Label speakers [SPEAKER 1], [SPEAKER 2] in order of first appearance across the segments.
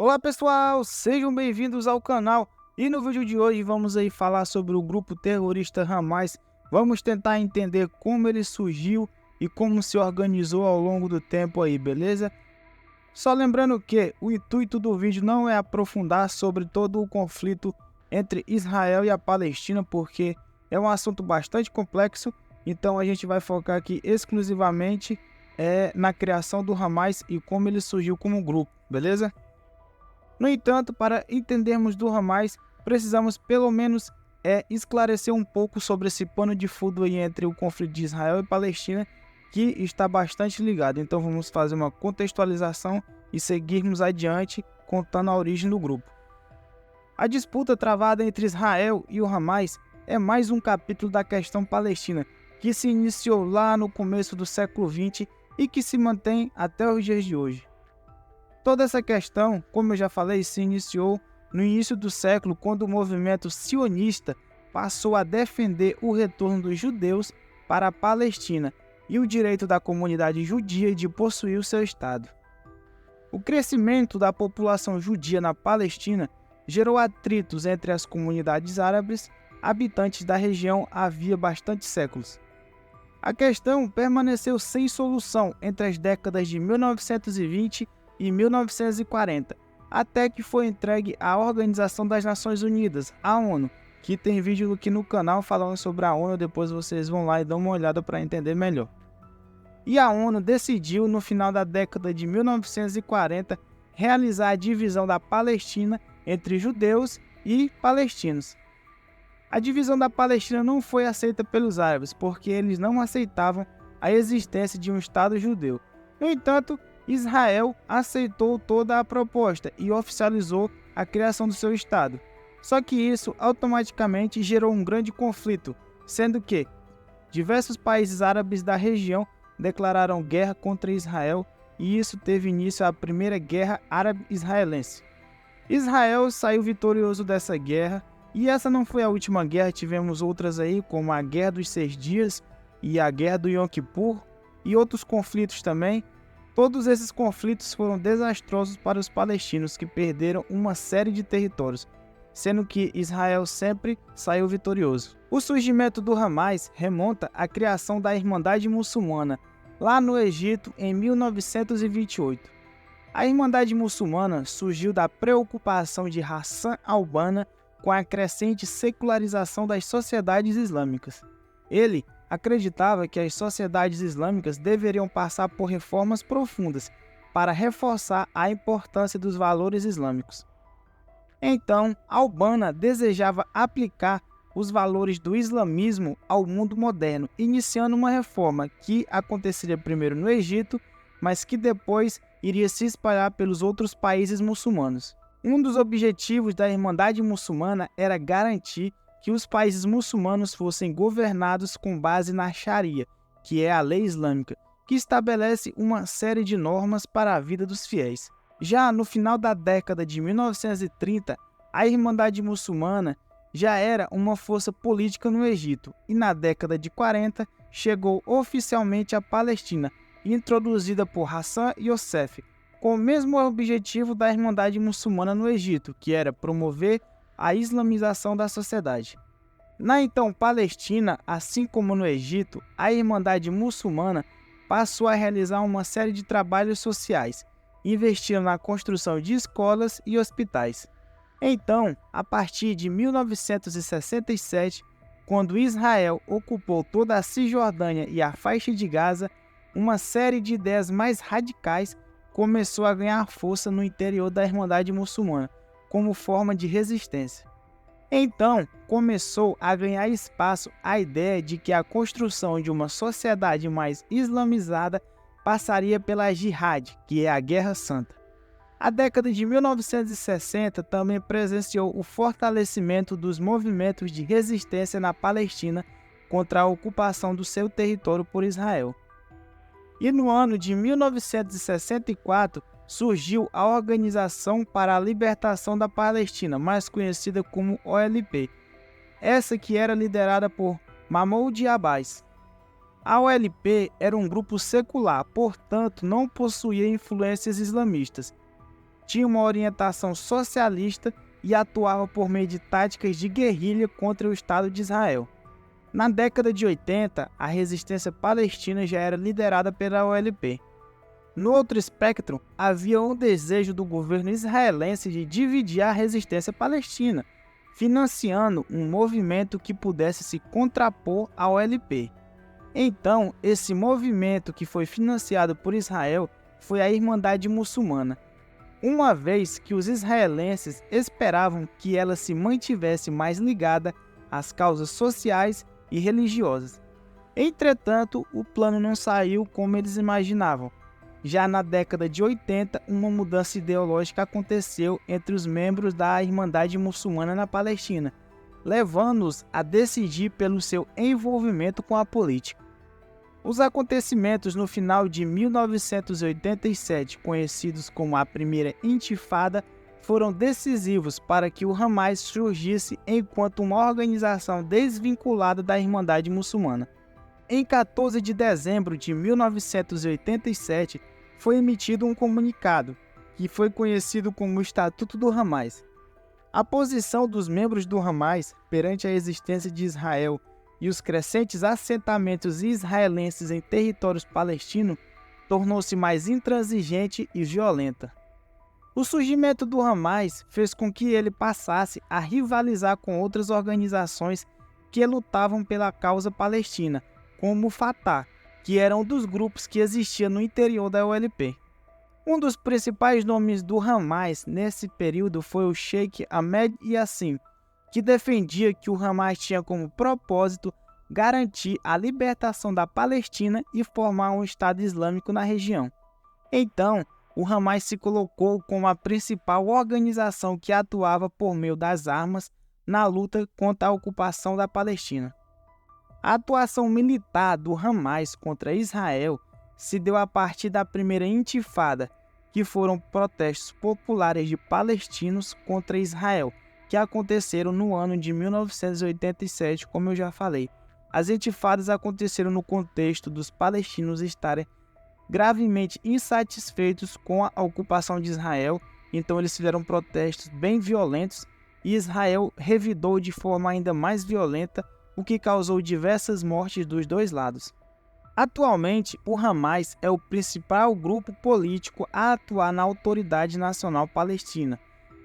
[SPEAKER 1] Olá pessoal, sejam bem-vindos ao canal e no vídeo de hoje vamos aí falar sobre o grupo terrorista Hamas. Vamos tentar entender como ele surgiu e como se organizou ao longo do tempo aí, beleza? Só lembrando que o intuito do vídeo não é aprofundar sobre todo o conflito entre Israel e a Palestina, porque é um assunto bastante complexo, então a gente vai focar aqui exclusivamente na criação do Hamas e como ele surgiu como grupo, beleza? No entanto, para entendermos do Hamas, precisamos pelo menos esclarecer um pouco sobre esse pano de fundo aí entre o conflito de Israel e Palestina, que está bastante ligado. Então vamos fazer uma contextualização e seguirmos adiante contando a origem do grupo. A disputa travada entre Israel e o Hamas é mais um capítulo da questão palestina, que se iniciou lá no começo do século XX e que se mantém até os dias de hoje. Toda essa questão, como eu já falei, se iniciou no início do século, quando o movimento sionista passou a defender o retorno dos judeus para a Palestina e o direito da comunidade judia de possuir o seu Estado. O crescimento da população judia na Palestina gerou atritos entre as comunidades árabes habitantes da região havia bastantes séculos. A questão permaneceu sem solução entre as décadas de 1920 e 1940, até que foi entregue à Organização das Nações Unidas, a ONU, que tem vídeo aqui no canal falando sobre a ONU, depois vocês vão lá e dão uma olhada para entender melhor. E a ONU decidiu, no final da década de 1940, realizar a divisão da Palestina entre judeus e palestinos. A divisão da Palestina não foi aceita pelos árabes, porque eles não aceitavam a existência de um Estado judeu. No entanto, Israel aceitou toda a proposta e oficializou a criação do seu Estado. Só que isso automaticamente gerou um grande conflito, sendo que diversos países árabes da região declararam guerra contra Israel e isso teve início à Primeira Guerra Árabe-Israelense. Israel saiu vitorioso dessa guerra e essa não foi a última guerra, tivemos outras aí como a Guerra dos 6 Dias e a Guerra do Yom Kippur e outros conflitos também. Todos esses conflitos foram desastrosos para os palestinos, que perderam uma série de territórios, sendo que Israel sempre saiu vitorioso. O surgimento do Hamas remonta à criação da Irmandade Muçulmana, lá no Egito, em 1928. A Irmandade Muçulmana surgiu da preocupação de Hassan al-Banna com a crescente secularização das sociedades islâmicas. Ele acreditava que as sociedades islâmicas deveriam passar por reformas profundas para reforçar a importância dos valores islâmicos. Então, al-Banna desejava aplicar os valores do islamismo ao mundo moderno, iniciando uma reforma que aconteceria primeiro no Egito, mas que depois iria se espalhar pelos outros países muçulmanos. Um dos objetivos da Irmandade Muçulmana era garantir que os países muçulmanos fossem governados com base na Sharia, que é a lei islâmica, que estabelece uma série de normas para a vida dos fiéis. Já no final da década de 1930, a Irmandade Muçulmana já era uma força política no Egito e na década de 40 chegou oficialmente à Palestina, introduzida por Hassan Youssef, com o mesmo objetivo da Irmandade Muçulmana no Egito, que era promover a islamização da sociedade. Na então Palestina, assim como no Egito, a Irmandade Muçulmana passou a realizar uma série de trabalhos sociais, investindo na construção de escolas e hospitais. Então, a partir de 1967, quando Israel ocupou toda a Cisjordânia e a faixa de Gaza, uma série de ideias mais radicais começou a ganhar força no interior da Irmandade Muçulmana, como forma de resistência. Então, começou a ganhar espaço a ideia de que a construção de uma sociedade mais islamizada passaria pela Jihad, que é a Guerra Santa. A década de 1960 também presenciou o fortalecimento dos movimentos de resistência na Palestina contra a ocupação do seu território por Israel. E no ano de 1964, surgiu a Organização para a Libertação da Palestina, mais conhecida como OLP, essa que era liderada por Mahmoud Abbas. A OLP era um grupo secular, portanto não possuía influências islamistas. tinha uma orientação socialista e atuava por meio de táticas de guerrilha contra o Estado de Israel. Na década de 80, a resistência palestina já era liderada pela OLP. No outro espectro, havia um desejo do governo israelense de dividir a resistência palestina, financiando um movimento que pudesse se contrapor à OLP. Então, esse movimento que foi financiado por Israel foi a Irmandade Muçulmana, uma vez que os israelenses esperavam que ela se mantivesse mais ligada às causas sociais e religiosas. Entretanto, o plano não saiu como eles imaginavam. Já na década de 80, uma mudança ideológica aconteceu entre os membros da Irmandade Muçulmana na Palestina, levando-os a decidir pelo seu envolvimento com a política. Os acontecimentos no final de 1987, conhecidos como a Primeira Intifada, foram decisivos para que o Hamas surgisse enquanto uma organização desvinculada da Irmandade Muçulmana. Em 14 de dezembro de 1987, foi emitido um comunicado, que foi conhecido como o Estatuto do Hamas. A posição dos membros do Hamas perante a existência de Israel e os crescentes assentamentos israelenses em territórios palestinos tornou-se mais intransigente e violenta. O surgimento do Hamas fez com que ele passasse a rivalizar com outras organizações que lutavam pela causa palestina, como o Fatah, que era um dos grupos que existia no interior da OLP. Um dos principais nomes do Hamas nesse período foi o Sheikh Ahmed Yassin, que defendia que o Hamas tinha como propósito garantir a libertação da Palestina e formar um Estado Islâmico na região. Então, o Hamas se colocou como a principal organização que atuava por meio das armas na luta contra a ocupação da Palestina. A atuação militar do Hamas contra Israel se deu a partir da Primeira Intifada, que foram protestos populares de palestinos contra Israel, que aconteceram no ano de 1987, como eu já falei. As intifadas aconteceram no contexto dos palestinos estarem gravemente insatisfeitos com a ocupação de Israel, então eles fizeram protestos bem violentos e Israel revidou de forma ainda mais violenta, o que causou diversas mortes dos dois lados. Atualmente, o Hamas é o principal grupo político a atuar na Autoridade Nacional Palestina,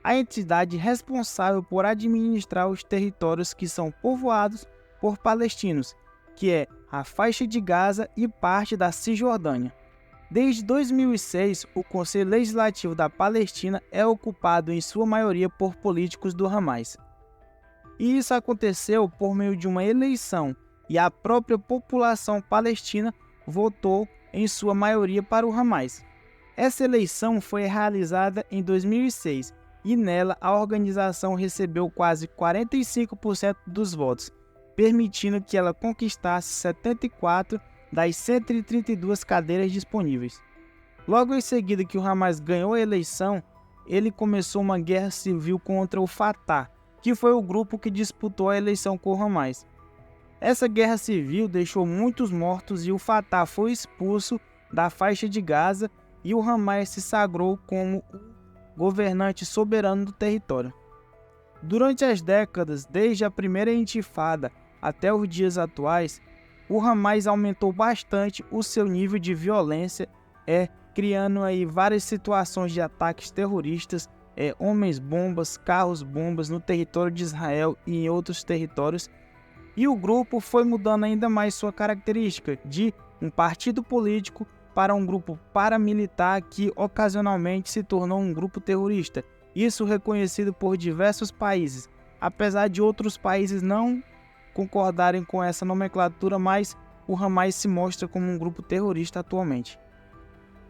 [SPEAKER 1] a entidade responsável por administrar os territórios que são povoados por palestinos, que é a faixa de Gaza e parte da Cisjordânia. Desde 2006, o Conselho Legislativo da Palestina é ocupado em sua maioria por políticos do Hamas. E isso aconteceu por meio de uma eleição, e a própria população palestina votou em sua maioria para o Hamas. Essa eleição foi realizada em 2006 e nela a organização recebeu quase 45% dos votos, permitindo que ela conquistasse 74 das 132 cadeiras disponíveis. Logo em seguida que o Hamas ganhou a eleição, ele começou uma guerra civil contra o Fatah, que foi o grupo que disputou a eleição com o Hamas. Essa guerra civil deixou muitos mortos e o Fatah foi expulso da faixa de Gaza e o Hamas se sagrou como o governante soberano do território. Durante as décadas, desde a primeira intifada até os dias atuais, o Hamas aumentou bastante o seu nível de violência, criando aí várias situações de ataques terroristas, homens-bombas, carros-bombas no território de Israel e em outros territórios. E o grupo foi mudando ainda mais sua característica de um partido político para um grupo paramilitar que ocasionalmente se tornou um grupo terrorista. Isso reconhecido por diversos países, apesar de outros países não concordarem com essa nomenclatura, mas o Hamas se mostra como um grupo terrorista atualmente.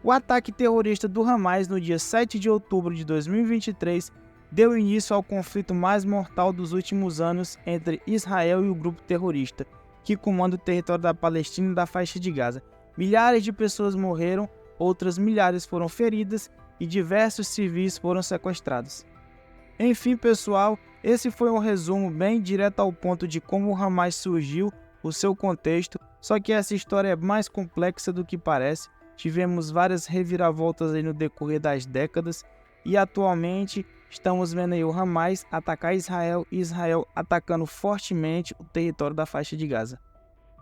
[SPEAKER 1] O ataque terrorista do Hamas no dia 7 de outubro de 2023 deu início ao conflito mais mortal dos últimos anos entre Israel e o grupo terrorista, que comanda o território da Palestina e da faixa de Gaza. Milhares de pessoas morreram, outras milhares foram feridas e diversos civis foram sequestrados. Enfim, pessoal, esse foi um resumo bem direto ao ponto de como o Hamas surgiu, o seu contexto, só que essa história é mais complexa do que parece. Tivemos várias reviravoltas aí no decorrer das décadas e atualmente estamos vendo aí o Hamas atacar Israel e Israel atacando fortemente o território da faixa de Gaza.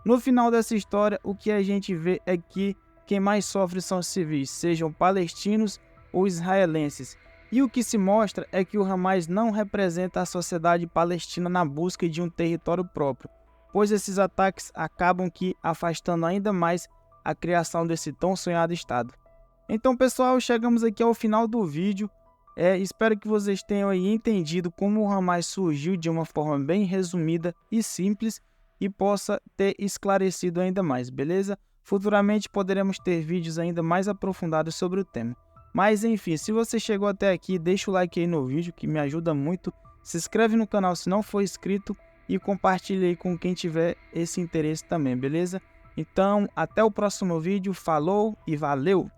[SPEAKER 1] No final dessa história, o que a gente vê é que quem mais sofre são os civis, sejam palestinos ou israelenses. E o que se mostra é que o Hamas não representa a sociedade palestina na busca de um território próprio, pois esses ataques acabam que afastando ainda mais a criação desse tão sonhado Estado. Então, pessoal, chegamos aqui ao final do vídeo. Espero que vocês tenham aí entendido como o Hamas surgiu de uma forma bem resumida e simples e possa ter esclarecido ainda mais, beleza? Futuramente poderemos ter vídeos ainda mais aprofundados sobre o tema. Mas enfim, se você chegou até aqui, deixa o like aí no vídeo que me ajuda muito. Se inscreve no canal se não for inscrito e compartilhe aí com quem tiver esse interesse também, beleza? Então, até o próximo vídeo. Falou e valeu!